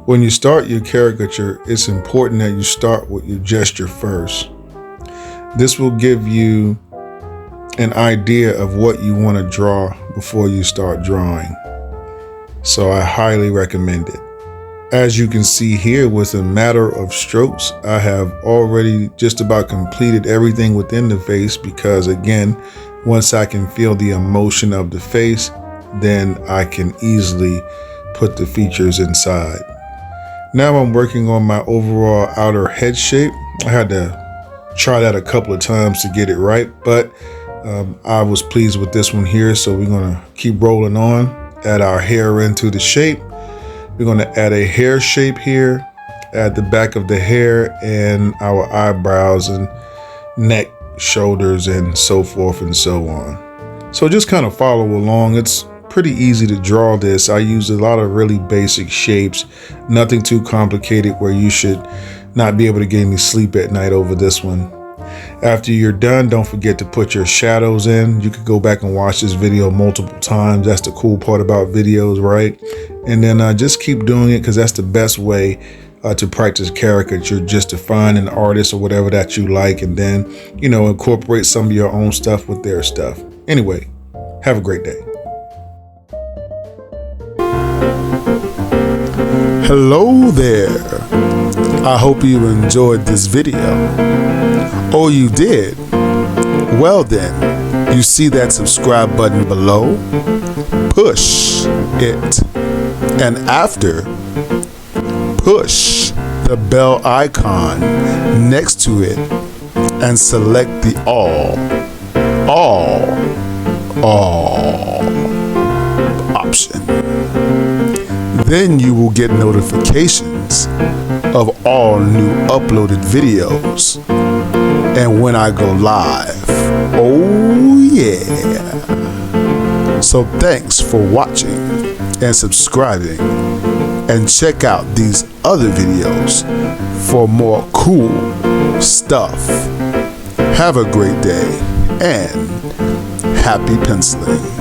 When you start your caricature, it's important that you start with your gesture first. This will give you an idea of what you want to draw before you start drawing. So I highly recommend it. As you can see here, with a matter of strokes, I have already just about completed everything within the face, because again, once I can feel the emotion of the face, then I can easily put the features inside. Now I'm working on my overall outer head shape. I had to try that a couple of times to get it right, but I was pleased with this one here. So we're gonna keep rolling on, add our hair into the shape. We're gonna add a hair shape here, add the back of the hair and our eyebrows and neck, shoulders, and so forth and so on. So just kind of follow along. It's pretty easy to draw this. I use a lot of really basic shapes, nothing too complicated where you should not be able to get any sleep at night over this one. After you're done, don't forget to put your shadows in. You could go back and watch this video multiple times. That's the cool part about videos, right? And then just keep doing it, because that's the best way to practice caricature, just to find an artist or whatever that you like, and then, you know, incorporate some of your own stuff with their stuff. Anyway, have a great day. Hello there. I hope you enjoyed this video. Oh, you did? Well then, you see that subscribe button below? Push it. And after, push the bell icon next to it and select the all option. Then you will get notifications of all new uploaded videos and when I go live. Oh yeah. So thanks for watching and subscribing, and check out these other videos for more cool stuff. Have a great day and happy penciling.